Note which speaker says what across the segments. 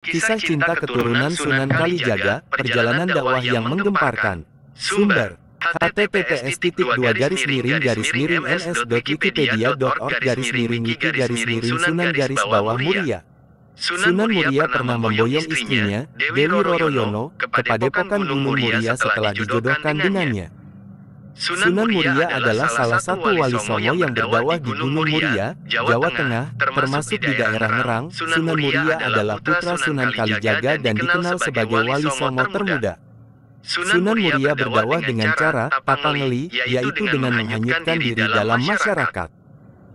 Speaker 1: Kisah cinta keturunan Sunan Kalijaga, perjalanan dakwah yang menggemparkan. Sumber: https://ns.wikipedia.org/wiki-Sunan-Muria. Sunan Muria pernah memboyong istrinya, Dewi Roroyono, ke padepokan Gunung Muria setelah dijodohkan dengannya. Sunan Muria adalah salah satu wali songo yang berdakwah di Gunung Muria, Jawa Tengah, termasuk di daerah Ngerang. Sunan Muria adalah putra Sunan Kalijaga dan dikenal sebagai wali songo termuda. Sunan Muria berdakwah dengan cara papangeli, yaitu dengan menghanyutkan diri dalam masyarakat.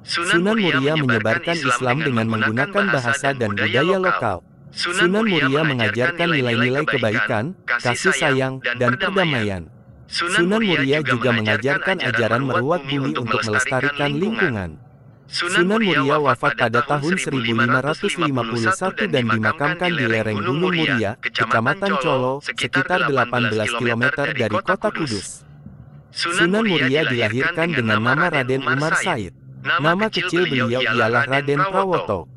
Speaker 1: Sunan Muria menyebarkan Islam dengan menggunakan bahasa dan budaya lokal. Sunan Muria mengajarkan nilai-nilai kebaikan, kasih sayang, dan perdamaian. Sunan Muria juga mengajarkan ajaran merawat bumi untuk melestarikan lingkungan. Sunan Muria wafat pada tahun 1551 dan dimakamkan di lereng Gunung Muria, Kecamatan Colo, sekitar 18 km dari kota Kudus. Sunan Muria dilahirkan dengan nama Raden Umar Said. Nama kecil beliau ialah Raden Prawoto.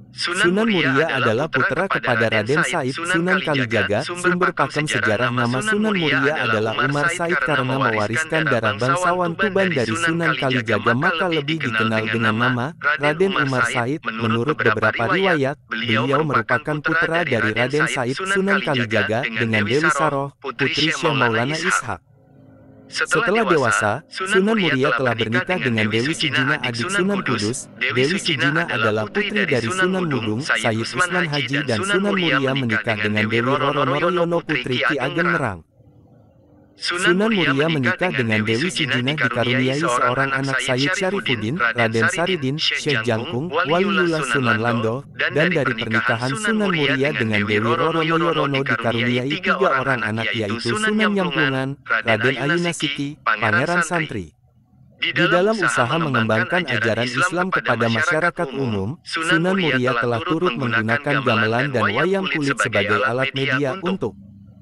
Speaker 1: Sunan Muria adalah putra kepada Raden Said Sunan Kalijaga. Sumber pakem sejarah nama Sunan Muria adalah Umar Said karena mewariskan darah bangsawan Tuban dari Sunan Kalijaga, maka lebih dikenal dengan nama Raden Umar Said. Menurut beberapa riwayat, beliau merupakan putra dari Raden Said Sunan Kalijaga dengan Dewi Saroh, putri Syekh Maulana Ishaq. Setelah dewasa, Sunan Muria telah bernikah dengan Dewi Sijina, adik Sunan Kudus. Dewi Sijina adalah putri dari Sunan Mudung, Sayyid Usman Haji, dan Sunan Muria menikah dengan Dewi Roroyono, putri Ki Ageng Ngerang. Sunan Muria menikah dengan Dewi Sijina dikaruniai seorang anak, Sayyid Syarifuddin, Raden Saridin, Syekh Jangkung, Waliullah Sunan Lando, dan dari pernikahan Sunan Muria dengan Dewi Roroyono dikaruniai 3 orang anak, yaitu Sunan Nyamplungan, Raden Ayunasiki, Pangeran Santri. Di dalam usaha mengembangkan ajaran Islam kepada masyarakat umum, Sunan Muria telah turut menggunakan gamelan dan wayang kulit sebagai alat media untuk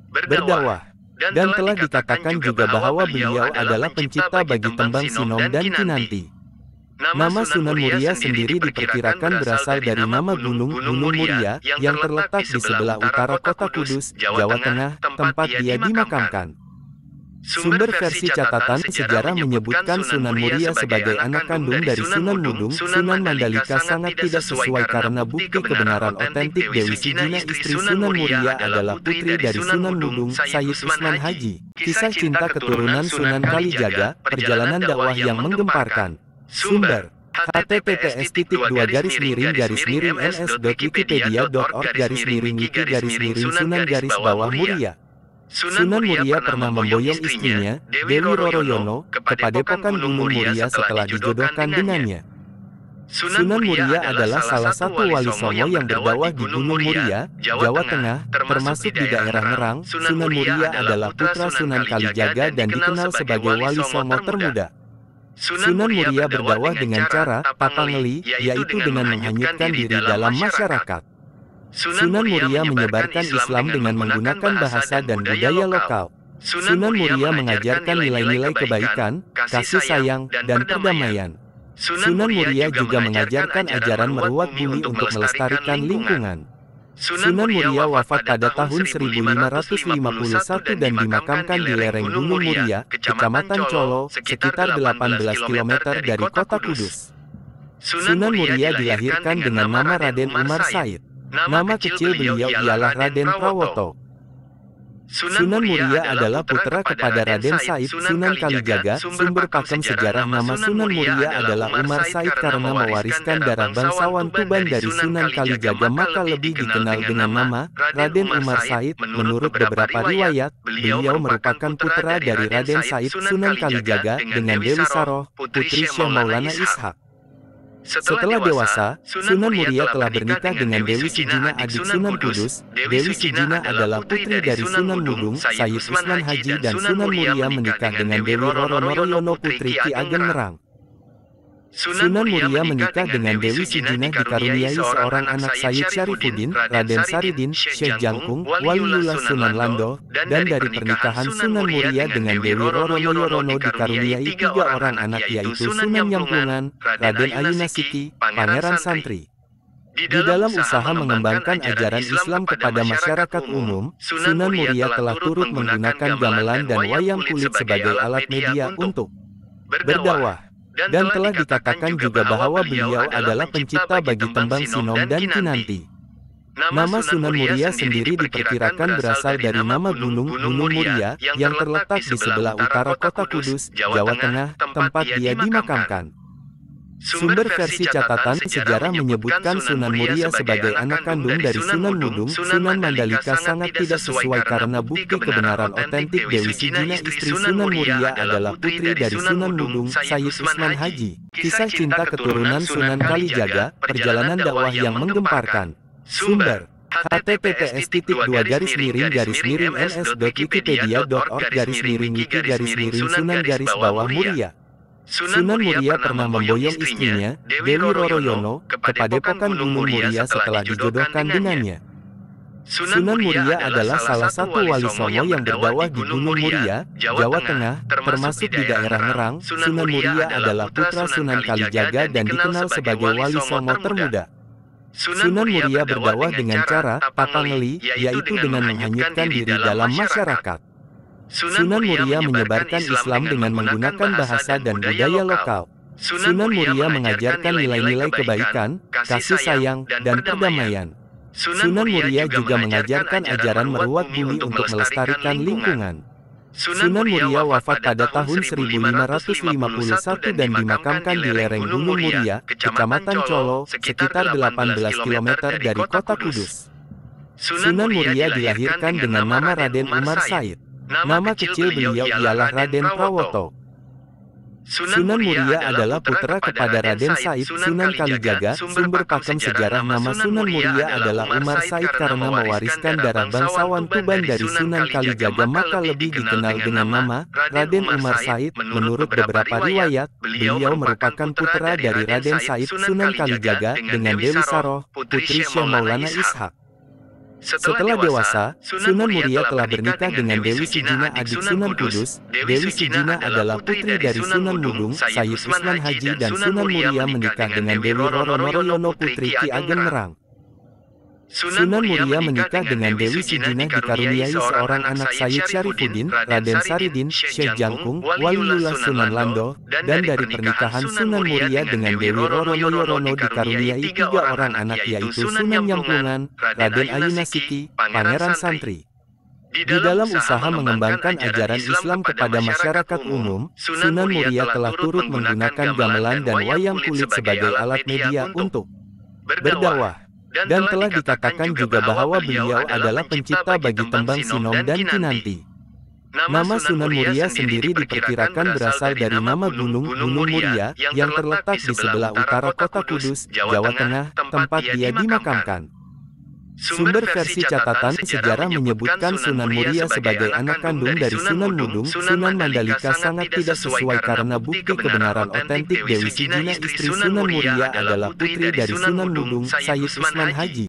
Speaker 1: berdakwah. Dan telah dikatakan juga bahwa beliau adalah pencipta bagi tembang Sinom dan Kinanti. Nama Sunan Muria sendiri diperkirakan berasal dari nama Gunung Muria yang terletak di sebelah utara kota Kudus, Jawa Tengah, tempat dia dimakamkan. Sumber versi catatan sejarah menyebutkan Sunan Muria sebagai anak kandung dari Sunan Mudung. Sunan Mandalika sangat tidak sesuai karena bukti kebenaran otentik Dewi Sijina, istri Sunan Muria, adalah putri dari Sunan Mudung, Sayyid Usman Haji. Kisah cinta keturunan Sunan Kalijaga, perjalanan dakwah yang menggemparkan. Sumber: https://ns.wikipedia.org/wiki-Sunan-Muria. Sunan Muria pernah memboyong istrinya, Dewi Roroyono, ke padepokan Gunung Muria setelah dijodohkan dengannya. Sunan Muria adalah salah satu wali songo yang berdakwah di Gunung Muria, Jawa Tengah, termasuk di daerah Ngerang. Sunan Muria adalah putra Sunan Kalijaga dan dikenal sebagai wali songo termuda. Sunan Muria berdakwah dengan cara papangeli, yaitu dengan menghanyutkan diri dalam masyarakat. Sunan Muria menyebarkan Islam dengan menggunakan bahasa dan budaya lokal. Sunan Muria mengajarkan nilai-nilai kebaikan, kasih sayang, dan perdamaian. Sunan Muria juga mengajarkan ajaran merawat bumi untuk melestarikan lingkungan. Sunan Muria wafat pada tahun 1551 dan dimakamkan di lereng Gunung Muria, Kecamatan Colo, sekitar 18 km dari kota Kudus. Sunan Muria dilahirkan dengan nama Raden Umar Said. Nama kecil beliau ialah Raden Prawoto. Sunan Muria adalah putra kepada Raden Said Sunan Kalijaga. Sumber pakem sejarah nama Sunan Muria adalah Umar Said karena mewariskan darah bangsawan Tuban dari Sunan Kalijaga, maka lebih dikenal dengan nama Raden Umar Said. Menurut beberapa riwayat, beliau merupakan putra dari Raden Said Sunan Kalijaga dengan Dewi Saroh, putri Syekh Maulana Ishaq. Setelah dewasa, Sunan Muria telah bernikah dengan Dewi Sijina, adik Sunan Kudus. Dewi Sijina adalah putri dari Sunan Mudung, Sayyid Usman Haji, dan Sunan Muria menikah dengan Dewi Roroyono, putri Ki Ageng Ngerang. Sunan Muria menikah dengan Dewi Sijina dikaruniai seorang anak, Sayyid Syarifuddin, Raden Saridin, Syekh Jangkung, Waliullah Sunan Lando, dan dari pernikahan Sunan Muria dengan Dewi Roroyono dikaruniai 3 orang anak, yaitu Sunan Nyamplungan, Raden Ayunasiki, Pangeran Santri. Di dalam usaha mengembangkan ajaran Islam kepada masyarakat umum, Sunan Muria telah turut menggunakan gamelan dan wayang kulit sebagai alat media untuk berdakwah. Dan telah dikatakan juga bahwa beliau adalah pencipta bagi tembang sinom dan kinanti. Nama Sunan Muria sendiri diperkirakan berasal dari nama Gunung Muria yang terletak di sebelah utara kota Kudus, Jawa Tengah, tempat dia dimakamkan. Sumber versi catatan sejarah menyebutkan Sunan Muria sebagai anak kandung dari Sunan Mudung, Sunan Mandalika sangat tidak sesuai karena bukti kebenaran otentik Dewi Sijina istri Sunan Muria adalah putri dari Sunan Mudung, Sayyid Usman Haji. Kisah cinta keturunan Sunan Kalijaga, perjalanan dakwah yang menggemparkan. Sumber https://ns.wikipedia.org/wiki-Sunan-Muria. Sunan Muria pernah memboyong istrinya, Dewi Roroyono, ke Padepokan Gunung Muria setelah dijodohkan dengannya. Sunan Muria adalah salah satu wali songo yang berdakwah di Gunung Muria, Jawa Tengah, termasuk di daerah Ngerang. Sunan Muria adalah putra Sunan Kalijaga dan dikenal sebagai wali songo termuda. Sunan Muria berdakwah dengan cara papangeli, yaitu dengan menghanyutkan diri dalam masyarakat. Sunan Muria menyebarkan Islam dengan menggunakan bahasa dan budaya lokal. Sunan Muria mengajarkan nilai-nilai kebaikan, kasih sayang, dan perdamaian. Sunan Muria juga mengajarkan ajaran meruat bumi untuk melestarikan lingkungan. Sunan Muria wafat pada tahun 1551 dan dimakamkan di lereng Gunung Muria, Kecamatan Colo, sekitar 18 km dari kota Kudus. Sunan Muria dilahirkan dengan nama Raden Umar Said. Nama kecil beliau ialah Raden Prawoto. Sunan Muria adalah putra kepada Raden Said Sunan Kalijaga. Sumber pakem sejarah nama Sunan Muria adalah Umar Said karena mewariskan darah bangsawan Tuban dari Sunan Kalijaga maka lebih dikenal dengan nama Raden Umar Said. Menurut beberapa riwayat, beliau merupakan putra dari Raden Said Sunan Kalijaga dengan Dewi Saroh, putri Syekh Maulana Ishak. Setelah dewasa, Sunan Muria telah bernikah dengan Dewi Sijina adik Sunan Kudus. Dewi Sijina adalah putri dari Sunan Mudung, Sayyid Usman Haji dan Sunan Muria menikah dengan Dewi Roroyono putri Ki Ageng Ngerang. Sunan Muria menikah dengan Dewi Sijina dikaruniai seorang anak Sayyid Syarifuddin, Raden Saridin, Syekh Jangkung, Waliullah Sunan Lando, dan dari pernikahan Sunan Muria dengan Dewi Roroyono dikaruniai 3 orang anak yaitu Sunan Nyamplungan, Raden Ayunasiti, Pangeran Santri. Di dalam usaha mengembangkan ajaran Islam kepada masyarakat umum, Sunan Muria telah turut menggunakan gamelan dan wayang kulit sebagai alat media untuk berdakwah. Dan telah dikatakan juga bahwa beliau adalah pencipta bagi tembang sinom dan kinanti. Nama Sunan Muria sendiri diperkirakan berasal dari nama Gunung Muria yang terletak di sebelah utara kota Kudus, Jawa Tengah, tempat dia dimakamkan. Sumber versi catatan sejarah menyebutkan Sunan Muria sebagai anak kandung dari Sunan Mudung, Sunan Mandalika sangat tidak sesuai karena bukti kebenaran otentik Dewi Sijina istri Sunan Muria adalah putri dari Sunan Mudung, Sayyid Usman Haji.